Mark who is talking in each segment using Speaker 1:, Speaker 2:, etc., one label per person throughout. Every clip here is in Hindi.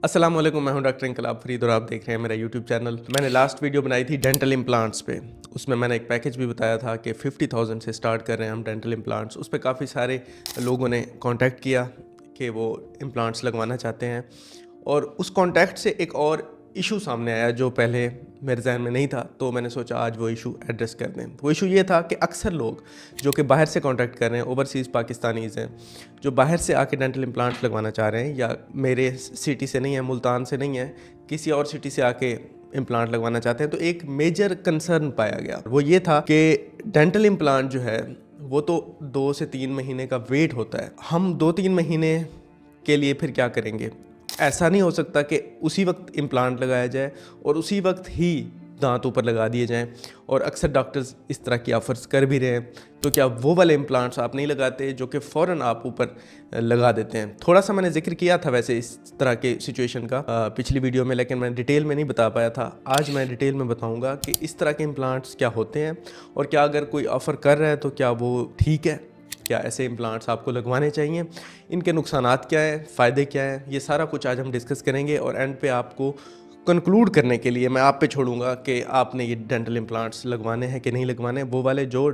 Speaker 1: अस्सलाम वालेकुम, मैं हूं डॉक्टर इंकलाब फरीद और आप देख रहे हैं मेरा यूट्यूब चैनल। मैंने लास्ट वीडियो बनाई थी डेंटल इम्प्लांट्स पे। उसमें मैंने एक पैकेज भी बताया था कि 50,000 से स्टार्ट कर रहे हैं हम डेंटल इम्प्लांट्स। उस पर काफ़ी सारे लोगों ने कांटेक्ट किया कि वो इम्प्लांट्स लगवाना चाहते हैं, और उस कांटेक्ट से एक और इशू सामने आया जो पहले मेरे जहन में नहीं था, तो मैंने सोचा आज वो इशू एड्रेस कर दें। वो इशू ये था कि अक्सर लोग जो कि बाहर से कांटेक्ट कर रहे हैं, ओवरसीज़ पाकिस्तानीज़ हैं जो बाहर से आके डेंटल इम्प्लांट्स लगवाना चाह रहे हैं, या मेरे सिटी से नहीं है, मुल्तान से नहीं है, किसी और सिटी से आके इम्प्लांट लगवाना चाहते हैं, तो एक मेजर कंसर्न पाया गया। वो ये था कि डेंटल इम्प्लांट जो है वो तो 2 से 3 महीने का वेट होता है। हम 2-3 महीने के लिए फिर क्या करेंगे? ऐसा नहीं हो सकता कि उसी वक्त इम्प्लांट लगाया जाए और उसी वक्त ही दांत ऊपर लगा दिए जाएं, और अक्सर डॉक्टर्स इस तरह की ऑफ़र्स कर भी रहे हैं। तो क्या वो वाले इम्प्लांट्स आप नहीं लगाते जो कि फ़ौरन आप ऊपर लगा देते हैं? थोड़ा सा मैंने जिक्र किया था वैसे इस तरह के सिचुएशन का पिछली वीडियो में, लेकिन मैं डिटेल में नहीं बता पाया था। आज मैं डिटेल में बताऊंगा कि इस तरह के इम्प्लांट्स क्या होते हैं, और क्या अगर कोई ऑफ़र कर रहा है तो क्या वो ठीक है, क्या ऐसे इम्प्लांट्स आपको लगवाने चाहिए, इनके नुकसानात क्या है, फ़ायदे क्या है, ये सारा कुछ आज हम डिस्कस करेंगे। और एंड पे आपको कंक्लूड करने के लिए मैं आप पे छोड़ूंगा कि आपने ये डेंटल इम्प्लांट्स लगवाने हैं कि नहीं लगवाने। वो वाले जो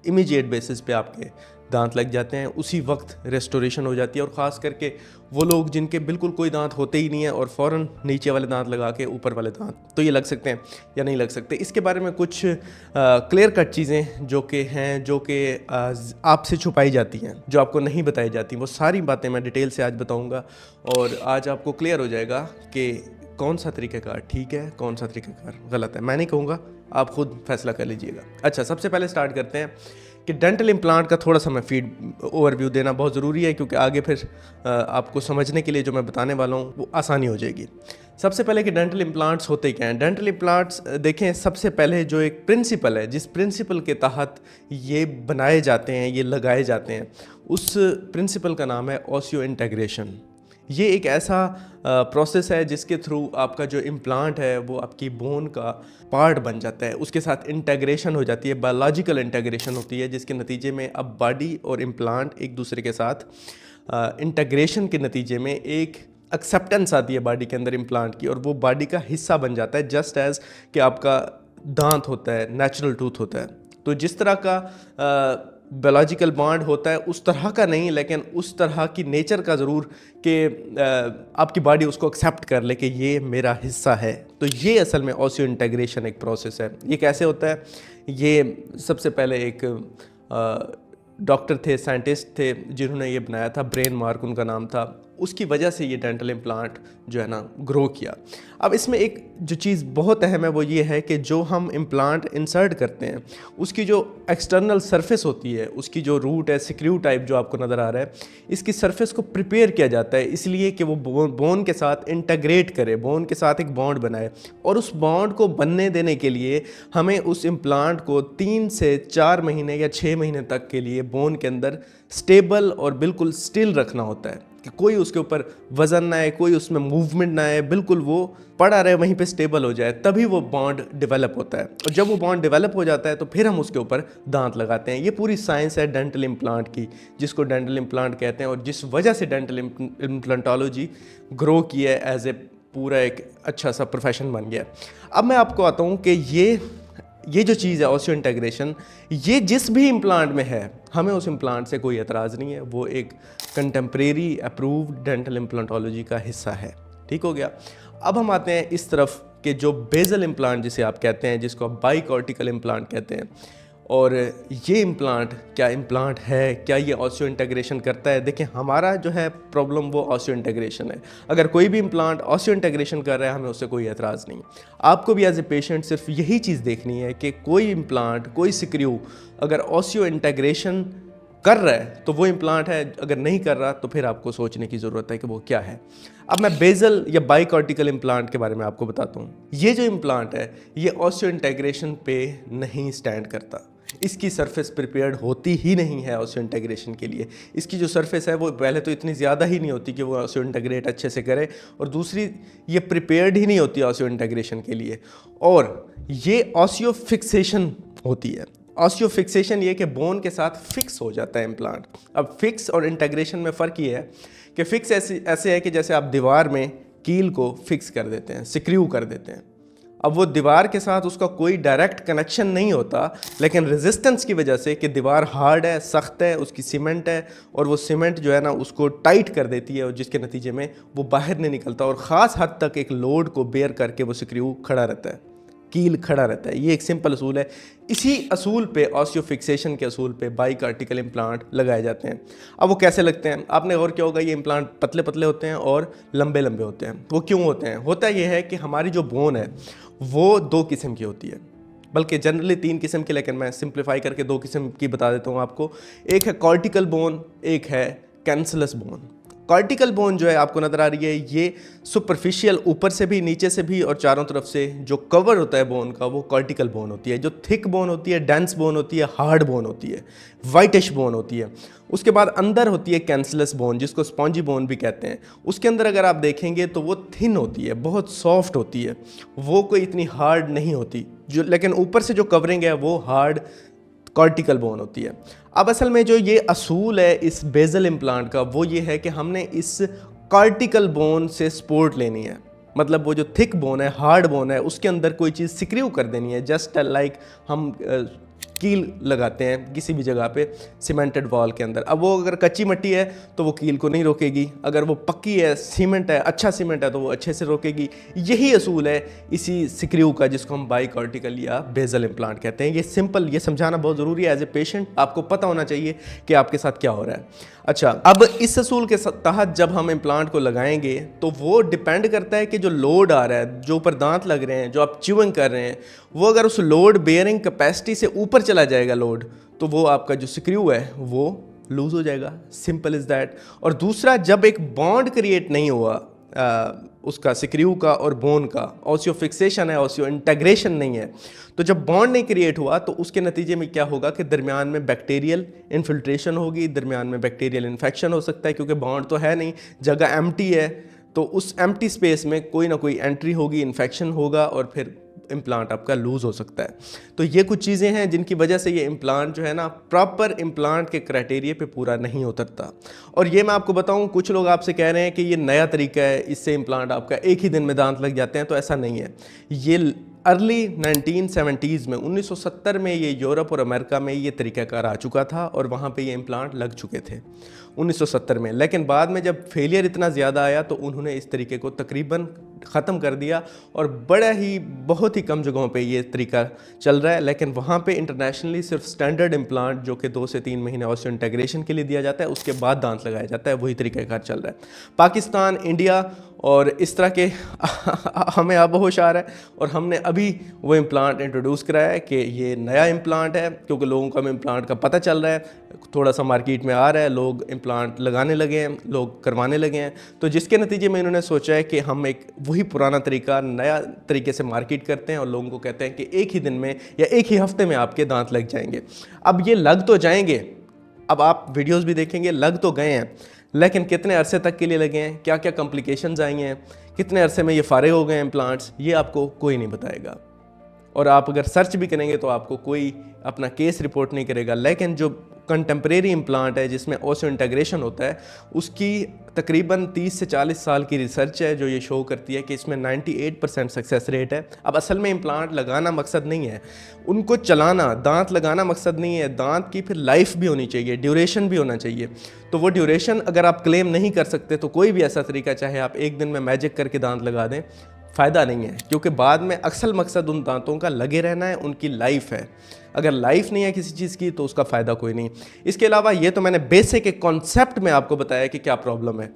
Speaker 1: इमीडिएट बेसिस पे आपके दांत लग जाते हैं, उसी वक्त रेस्टोरेशन हो जाती है, और ख़ास करके वो लोग जिनके बिल्कुल कोई दांत होते ही नहीं है और फ़ौरन नीचे वाले दांत लगा के ऊपर वाले दांत, तो ये लग सकते हैं या नहीं लग सकते। इसके बारे में कुछ क्लियर कट चीज़ें जो कि हैं, जो कि आपसे छुपाई जाती हैं, जो आपको नहीं बताई जाती, वो सारी बातें मैं डिटेल से आज बताऊँगा, और आज आपको क्लियर हो जाएगा कि कौन सा तरीक़ाकार ठीक है, कौन सा तरीक़ाकार गलत है। मैं नहीं कहूँगा, आप खुद फैसला कर लीजिएगा। अच्छा, सबसे पहले स्टार्ट करते हैं कि डेंटल इम्प्लांट का थोड़ा सा मैं फीड ओवरव्यू देना बहुत ज़रूरी है, क्योंकि आगे फिर आपको समझने के लिए जो मैं बताने वाला हूँ वो आसानी हो जाएगी। सबसे पहले कि डेंटल इम्प्लांट्स होते क्या हैं। डेंटल इम्प्लांट्स देखें, सबसे पहले जो एक प्रिंसिपल है, जिस प्रिंसिपल के तहत ये बनाए जाते हैं, ये लगाए जाते हैं, उस प्रिंसिपल का नाम है ऑसियो इंटीग्रेशन। ये एक ऐसा प्रोसेस है जिसके थ्रू आपका जो इम्प्लांट है वो आपकी बोन का पार्ट बन जाता है, उसके साथ इंटीग्रेशन हो जाती है, बायोलॉजिकल इंटीग्रेशन होती है, जिसके नतीजे में अब बॉडी और इम्प्लांट एक दूसरे के साथ इंटीग्रेशन के नतीजे में एक एक्सेप्टेंस आती है बॉडी के अंदर इम्प्लांट की, और वो बॉडी का हिस्सा बन जाता है, जस्ट एज कि आपका दांत होता है, नेचुरल टूथ होता है। तो जिस तरह का बायोलॉजिकल बॉन्ड होता है उस तरह का नहीं, लेकिन उस तरह की नेचर का ज़रूर कि आपकी बॉडी उसको एक्सेप्ट कर ले कि ये मेरा हिस्सा है। तो ये असल में ऑसियो इंटीग्रेशन एक प्रोसेस है। ये कैसे होता है? ये सबसे पहले एक डॉक्टर थे, साइंटिस्ट थे, जिन्होंने ये बनाया था, ब्रेन मार्क उनका नाम था। उसकी वजह से ये डेंटल इम्प्लांट जो है ना ग्रो किया। अब इसमें एक जो चीज़ बहुत अहम है वो ये है कि जो हम इम्प्लांट इंसर्ट करते हैं, उसकी जो एक्सटर्नल सरफेस होती है, उसकी जो रूट है, स्क्रू टाइप जो आपको नज़र आ रहा है, इसकी सरफेस को प्रिपेयर किया जाता है इसलिए कि वो बोन के साथ इंटीग्रेट करे, बोन के साथ एक बॉन्ड बनाए। और उस बॉन्ड को बनने देने के लिए हमें उस इम्प्लांट को 3 से 4 महीने या 6 महीने तक के लिए बोन के अंदर स्टेबल और बिल्कुल स्टिल रखना होता है, कि कोई उसके ऊपर वज़न ना आए, कोई उसमें मूवमेंट ना आए, बिल्कुल वो पड़ा रहे वहीं पे स्टेबल हो जाए, तभी वो बॉन्ड डेवलप होता है। और जब वो बॉन्ड डेवलप हो जाता है तो फिर हम उसके ऊपर दांत लगाते हैं। ये पूरी साइंस है डेंटल इम्प्लांट की, जिसको डेंटल इम्प्लांट कहते हैं, और जिस वजह से डेंटल इम्प्लांटोलॉजी ग्रो की है एज ए पूरा एक अच्छा सा प्रोफेशन बन गया। अब मैं आपको आता हूँ कि ये जो चीज़ है ऑसियो इंटीग्रेशन, ये जिस भी इम्प्लांट में है, हमें उस इम्प्लांट से कोई एतराज़ नहीं है, वो एक कंटेम्प्रेरी अप्रूव्ड डेंटल इम्प्लांटोलॉजी का हिस्सा है। ठीक हो गया। अब हम आते हैं इस तरफ कि जो बेजल इम्प्लांट जिसे आप कहते हैं, जिसको आप बाइकॉर्टिकल इम्प्लांट कहते हैं, और ये इम्प्लांट क्या इम्प्लांट है, क्या ये ऑसियो इंटीग्रेशन करता है? देखिए, हमारा जो है प्रॉब्लम वो ऑसियो इंटीग्रेशन है। अगर कोई भी इम्प्लांट ऑसियो इंटीग्रेशन कर रहा है, हमें उससे कोई एतराज़ नहीं। आपको भी एज ए पेशेंट सिर्फ यही चीज़ देखनी है कि कोई इम्प्लांट, कोई स्क्रू अगर ऑसियो इंटीग्रेशन कर रहा है तो वो इम्प्लांट है, अगर नहीं कर रहा तो फिर आपको सोचने की ज़रूरत है कि वो क्या है। अब मैं बेजल या बाइकॉर्टिकल इम्प्लांट के बारे में आपको बताता हूँ। ये जो इम्प्लांट है ये ऑसियो इंटीग्रेशन पे नहीं स्टैंड करता, इसकी सरफेस प्रिपेयर्ड होती ही नहीं है ऑसियो इंटीग्रेशन के लिए। इसकी जो सरफेस है वो पहले तो इतनी ज़्यादा ही नहीं होती कि वो ऑसियो इंटीग्रेट अच्छे से करे, और दूसरी ये प्रिपेयर्ड ही नहीं होती ऑसियो इंटीग्रेशन के लिए, और ये ऑसियो फिक्सेशन होती है। ऑसियो फिक्सेशन ये कि बोन के साथ फिक्स हो जाता है इम्प्लांट। अब फिक्स और इंटीग्रेशन में फ़र्क ये है कि फिक्स ऐसे है कि जैसे आप दीवार में कील को फिक्स कर देते हैं, सिक्रीव कर देते हैं। अब वो दीवार के साथ उसका कोई डायरेक्ट कनेक्शन नहीं होता, लेकिन रेजिस्टेंस की वजह से कि दीवार हार्ड है, सख्त है, उसकी सीमेंट है, और वो सीमेंट जो है ना उसको टाइट कर देती है, और जिसके नतीजे में वो बाहर नहीं निकलता और ख़ास हद तक एक लोड को बेयर करके वो सिक्रीव खड़ा रहता है, कील खड़ा रहता है। ये एक सिंपल असूल है। इसी असूल पे, ऑस्टियो फिक्सेशन के असूल पे बाइकार्टिकल इम्प्लांट लगाए जाते हैं। अब वो कैसे लगते हैं, आपने गौर किया होगा, ये इम्प्लांट पतले पतले होते हैं और लंबे लंबे होते हैं। वो क्यों होते हैं? होता ये है कि हमारी जो बोन है वो 2 किस्म की होती है, बल्कि जनरली 3 किस्म की, लेकिन मैं सिंप्लीफाई करके 2 किस्म की बता देता हूँ आपको। एक है कॉर्टिकल बोन, एक है कैंसलस बोन। कॉर्टिकल बोन जो है आपको नज़र आ रही है, ये सुपरफिशियल, ऊपर से भी नीचे से भी और चारों तरफ से जो कवर होता है बोन का, वो कॉर्टिकल बोन होती है। जो थिक बोन होती है, डेंस बोन होती है, हार्ड बोन होती है, वाइटिश बोन होती है। उसके बाद अंदर होती है कैंसलस बोन, जिसको स्पॉन्जी बोन भी कहते हैं। उसके अंदर अगर आप देखेंगे तो वो थिन होती है, बहुत सॉफ्ट होती है, वो कोई इतनी हार्ड नहीं होती जो, लेकिन ऊपर से जो कवरिंग है वो हार्ड कॉर्टिकल बोन होती है। अब असल में जो ये असूल है इस बेजल इम्प्लांट का, वो ये है कि हमने इस कॉर्टिकल बोन से सपोर्ट लेनी है। मतलब वो जो थिक बोन है, हार्ड बोन है, उसके अंदर कोई चीज़ सिक्रीव कर देनी है, जस्ट लाइक हम कील लगाते हैं किसी भी जगह पे सीमेंटेड वॉल के अंदर। अब वो अगर कच्ची मिट्टी है तो वो कील को नहीं रोकेगी, अगर वो पक्की है, सीमेंट है, अच्छा सीमेंट है, तो वो अच्छे से रोकेगी। यही असूल है इसी सिक्रीव का, जिसको हम बाइकार्टिकल या बेजल इम्प्लांट कहते हैं। ये सिंपल, ये समझाना बहुत ज़रूरी है। एज ए पेशेंट आपको पता होना चाहिए कि आपके साथ क्या हो रहा है। अच्छा, अब इस असूल के तहत जब हम इम्प्लांट को लगाएंगे तो वो डिपेंड करता है कि जो लोड आ रहा है, जो ऊपर दांत लग रहे हैं, जो आप च्यूइंग कर रहे हैं, वो अगर उस लोड बेयरिंग कैपेसिटी से ऊपर चला जाएगा लोड, तो वो आपका जो स्क्रू है वो लूज हो जाएगा। Simple is that. और दूसरा, जब एक बॉन्ड क्रिएट नहीं हुआ उसका स्क्रू का और बोन का, ऑस्टियो फिक्सेशन है, ऑस्टियो इंटीग्रेशन नहीं है, तो जब बॉन्ड नहीं क्रिएट हुआ तो उसके नतीजे में क्या होगा कि दरमियान में बैक्टीरियल इन्फिल्ट्रेशन होगी, दरमियान में बैक्टीरियल इन्फेक्शन हो सकता है, क्योंकि बॉन्ड तो है नहीं, जगह एम्प्टी है, तो उस एम्प्टी स्पेस में कोई ना कोई एंट्री होगी, इन्फेक्शन होगा, और फिर इम्प्लांट आपका लूज़ हो सकता है। तो ये कुछ चीज़ें हैं जिनकी वजह से ये इम्प्लांट जो है ना प्रॉपर इम्प्लांट के क्राइटेरिया पे पूरा नहीं उतरता। और ये मैं आपको बताऊं, कुछ लोग आपसे कह रहे हैं कि ये नया तरीका है, इससे इम्प्लांट आपका एक ही दिन में दांत लग जाते हैं, तो ऐसा नहीं है। ये अर्ली 1970s में, 1970 में ये यूरोप और अमेरिका में ये तरीक़ाकार आ चुका था और वहाँ पे ये इम्प्लांट लग चुके थे 1970 में। लेकिन बाद में जब फेलियर इतना ज़्यादा आया तो उन्होंने इस तरीके को तकरीबन ख़त्म कर दिया और बहुत ही कम जगहों पे ये तरीका चल रहा है। लेकिन वहाँ पे इंटरनेशनली सिर्फ स्टैंडर्ड इम्प्लांट जो कि 2 से 3 महीने ऑस्टियो इंटीग्रेशन के लिए दिया जाता है, उसके बाद दांत लगाया जाता है, वही तरीक़ाकार चल रहा है। पाकिस्तान, इंडिया और इस तरह के हमें अब होश आ रहा है और हमने अभी वो इम्प्लांट इंट्रोड्यूस कराया है कि ये नया इम्प्लांट है, क्योंकि लोगों को हमें इम्प्लांट का पता चल रहा है, थोड़ा सा मार्केट में आ रहा है, लोग इम्प्लांट लगाने लगे हैं, लोग करवाने लगे हैं। तो जिसके नतीजे में इन्होंने सोचा है कि हम एक वही पुराना तरीका नया तरीके से मार्केट करते हैं और लोगों को कहते हैं कि एक ही दिन में या एक ही हफ्ते में आपके दांत लग जाएंगे। अब ये लग तो जाएंगे, अब आप वीडियोज़ भी देखेंगे, लग तो गए हैं, लेकिन कितने अरसे तक के लिए लगे हैं, क्या क्या कॉम्प्लिकेशंस आई हैं, कितने अरसे में ये फारिग हो गए हैं इम्प्लांट्स, ये आपको कोई नहीं बताएगा। और आप अगर सर्च भी करेंगे तो आपको कोई अपना केस रिपोर्ट नहीं करेगा। लेकिन जो कंटेम्प्रेरी इम्प्लांट है जिसमें ऑस्टियो इंटीग्रेशन होता है, उसकी तकरीबन 30 से 40 साल की रिसर्च है जो ये शो करती है कि इसमें 98% सक्सेस रेट है। अब असल में इम्प्लांट लगाना मकसद नहीं है, उनको चलाना, दांत लगाना मकसद नहीं है, दांत की फिर लाइफ भी होनी चाहिए, ड्यूरेशन भी होना चाहिए। तो वो ड्यूरेशन अगर आप क्लेम नहीं कर सकते तो कोई भी ऐसा तरीका, चाहे आप एक दिन में मैजिक करके दांत लगा दें, फ़ायदा नहीं है, क्योंकि बाद में असल मकसद उन दांतों का लगे रहना है, उनकी लाइफ है। अगर लाइफ नहीं है किसी चीज़ की तो उसका फ़ायदा कोई नहीं। इसके अलावा ये तो मैंने बेसिक एक कॉन्सेप्ट में आपको बताया कि क्या प्रॉब्लम है।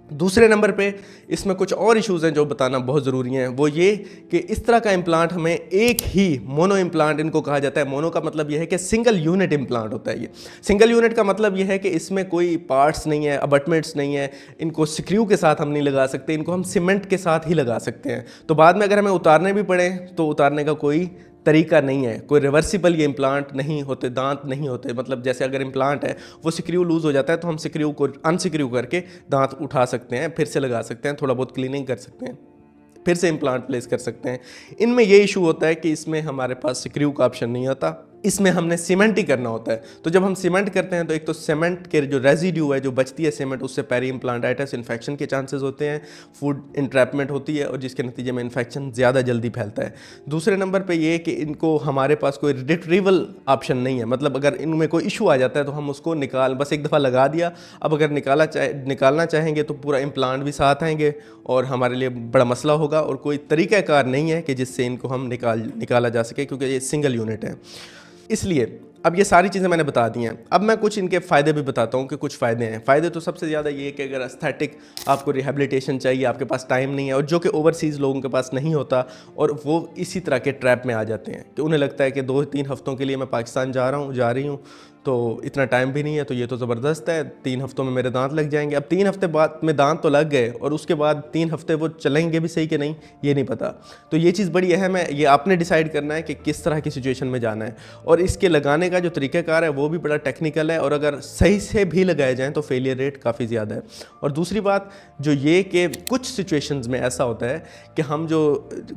Speaker 1: दूसरे नंबर पे इसमें कुछ और इश्यूज़ हैं जो बताना बहुत ज़रूरी हैं। वो ये कि इस तरह का इम्प्लांट हमें एक ही मोनो इम्प्लांट इनको कहा जाता है। मोनो का मतलब यह है कि सिंगल यूनिट इम्प्लांट होता है। ये सिंगल यूनिट का मतलब यह है कि इसमें कोई पार्ट्स नहीं है, अबटमेंट्स नहीं है, इनको स्क्रू के साथ हम नहीं लगा सकते, इनको हम सीमेंट के साथ ही लगा सकते हैं। तो बाद में अगर हमें उतारने भी पड़े तो उतारने का कोई तरीका नहीं है, कोई रिवर्सिबल ये इम्प्लांट नहीं होते, दांत नहीं होते। मतलब जैसे अगर इम्प्लांट है वो स्क्रू लूज़ हो जाता है तो हम स्क्रू को अनस्क्रू करके दांत उठा सकते हैं, फिर से लगा सकते हैं, थोड़ा बहुत क्लीनिंग कर सकते हैं, फिर से इम्प्लांट प्लेस कर सकते हैं। इनमें ये इशू होता है कि इसमें हमारे पास स्क्रू का ऑप्शन नहीं होता, इसमें हमने सीमेंट ही करना होता है। तो जब हम सीमेंट करते हैं तो एक तो सीमेंट के जो रेजिड्यू है, जो बचती है सीमेंट, उससे पेरी इम्प्लांटाइटिस इन्फेक्शन के चांसेस होते हैं, फूड इंट्रैपमेंट होती है और जिसके नतीजे में इन्फेक्शन ज़्यादा जल्दी फैलता है। दूसरे नंबर पे ये कि इनको हमारे पास कोई रिट्रीवल ऑप्शन नहीं है, मतलब अगर इनमें कोई इशू आ जाता है तो हम उसको बस एक दफ़ा लगा दिया, अब अगर निकालना चाहेंगे तो पूरा इम्प्लांट भी साथ आएंगे और हमारे लिए बड़ा मसला होगा, और कोई तरीक़ाकार नहीं है कि जिससे इनको हम निकाला जा सके, क्योंकि ये सिंगल यूनिट है। इसलिए अब ये सारी चीज़ें मैंने बता दी हैं। अब मैं कुछ इनके फ़ायदे भी बताता हूँ कि कुछ फ़ायदे हैं। फ़ायदे तो सबसे ज़्यादा ये है कि अगर एस्थेटिक आपको रिहेबिलिटेशन चाहिए, आपके पास टाइम नहीं है, और जो कि ओवरसीज़ लोगों के पास नहीं होता, और वो इसी तरह के ट्रैप में आ जाते हैं कि उन्हें लगता है कि 2-3 हफ्तों के लिए मैं पाकिस्तान जा रही हूँ, तो इतना टाइम भी नहीं है, तो ये तो ज़बरदस्त है, 3 हफ्तों में मेरे दांत लग जाएंगे। अब 3 हफ्ते बाद में दांत तो लग गए, और उसके बाद 3 हफ्ते वो चलेंगे भी सही कि नहीं, ये नहीं पता। तो ये चीज़ बड़ी अहम है, ये आपने डिसाइड करना है कि किस तरह की सिचुएशन में जाना है, और इसके लगाने का जो तरीक़ाकार है वो भी बड़ा टेक्निकल है, और अगर सही से भी लगाए जाएँ तो फेलियर रेट काफ़ी ज़्यादा है। और दूसरी बात जो ये कि कुछ सिचुएशंस में ऐसा होता है कि हम जो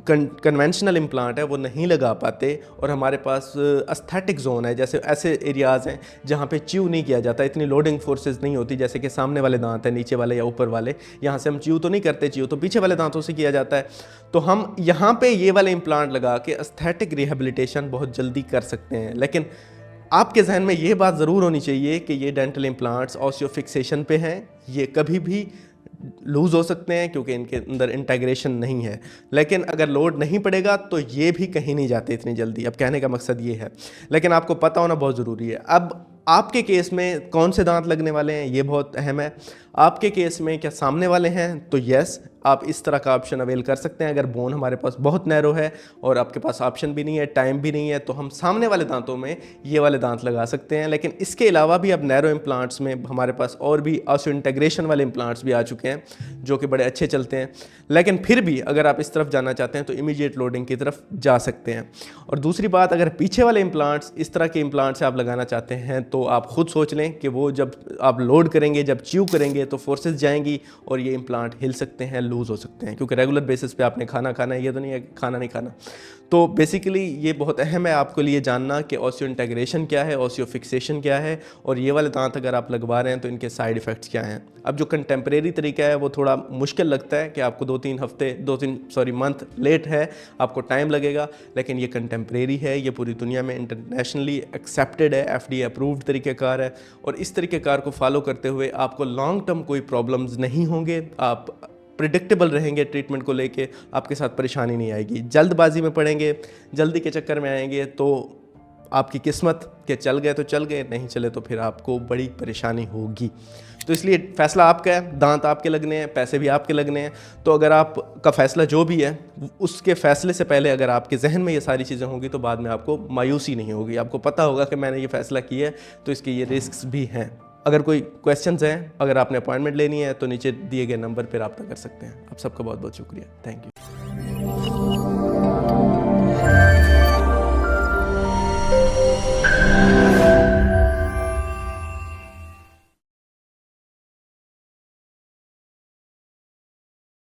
Speaker 1: कन्वेंशनल इम्प्लांट है वो नहीं लगा पाते, और हमारे पास एस्थेटिक जोन है, जैसे ऐसे एरियाज़ हैं जहाँ पे च्यू नहीं किया जाता, इतनी लोडिंग फोर्सेस नहीं होती, जैसे कि सामने वाले दांत है, नीचे वाले या ऊपर वाले, यहाँ से हम च्यू तो नहीं करते, च्यू तो पीछे वाले दांतों से किया जाता है। तो हम यहाँ पे ये वाले इम्प्लांट लगा के एस्थेटिक रिहेबिलिटेशन बहुत जल्दी कर सकते हैं। लेकिन आपके जहन में ये बात ज़रूर होनी चाहिए कि ये डेंटल इम्प्लांट्स ऑस्टियोफिक्सेशन पे हैं, ये कभी भी लूज़ हो सकते हैं क्योंकि इनके अंदर इंटीग्रेशन नहीं है, लेकिन अगर लोड नहीं पड़ेगा तो ये भी कहीं नहीं जाते इतनी जल्दी। अब कहने का मकसद ये है, लेकिन आपको पता होना बहुत ज़रूरी है। अब आपके केस में कौन से दांत लगने वाले हैं ये बहुत अहम है। आपके केस में क्या सामने वाले हैं, तो यस आप इस तरह का ऑप्शन अवेल कर सकते हैं। अगर बोन हमारे पास बहुत नैरो है और आपके पास ऑप्शन भी नहीं है, टाइम भी नहीं है, तो हम सामने वाले दांतों में ये वाले दांत लगा सकते हैं। लेकिन इसके अलावा भी अब नैरो इम्प्लांट्स में हमारे पास और भी ऑस्टियो इंटीग्रेशन वाले इम्प्लांट्स भी आ चुके हैं जो कि बड़े अच्छे चलते हैं। लेकिन फिर भी अगर आप इस तरफ जाना चाहते हैं तो इमीडिएट लोडिंग की तरफ जा सकते हैं। और दूसरी बात, अगर पीछे वाले इम्प्लांट्स, इस तरह के इम्प्लांट्स आप लगाना चाहते हैं तो आप खुद सोच लें कि वो जब आप लोड करेंगे, जब च्यू करेंगे तो फोर्सेस जाएंगी और ये इम्प्लांट हिल सकते हैं, लूज़ हो सकते हैं, क्योंकि रेगुलर बेसिस पे आपने खाना खाना है, ये तो नहीं है खाना नहीं खाना। तो बेसिकली ये बहुत अहम है आपके लिए जानना कि ऑस्टियो इंटीग्रेशन क्या है, ऑस्टियो फिक्सेशन क्या है, और ये वाले दांत अगर आप लगवा रहे हैं तो इनके साइड इफ़ेक्ट्स क्या हैं। अब जो कंटेम्प्रेरी तरीका है वो थोड़ा मुश्किल लगता है कि आपको 2-3 मंथ लेट है, आपको टाइम लगेगा, लेकिन ये कंटेम्प्रेरी है, ये पूरी दुनिया में इंटरनेशनली एक्सेप्टेड है, FDA अप्रूव्ड तरीक़ाकार है, और इस तरीक़ाकार को फॉलो करते हुए आपको लॉन्ग टर्म कोई प्रॉब्लम्स नहीं होंगे, आप प्रिडिक्टेबल रहेंगे ट्रीटमेंट को लेके, आपके साथ परेशानी नहीं आएगी। जल्दबाजी में पड़ेंगे, जल्दी के चक्कर में आएंगे तो आपकी किस्मत के चल गए तो चल गए, नहीं चले तो फिर आपको बड़ी परेशानी होगी। तो इसलिए फ़ैसला आपका है, दांत आपके लगने हैं, पैसे भी आपके लगने हैं। तो अगर आपका फ़ैसला जो भी है उसके फ़ैसले से पहले अगर आपके जहन में ये सारी चीज़ें होंगी तो बाद में आपको मायूसी नहीं होगी, आपको पता होगा कि मैंने ये फ़ैसला किया है तो इसके ये रिस्क भी हैं। अगर कोई क्वेश्चंस हैं, अगर आपने अपॉइंटमेंट लेनी है तो नीचे दिए गए नंबर पर रब्ता कर सकते हैं। आप सबका बहुत बहुत शुक्रिया, थैंक यू।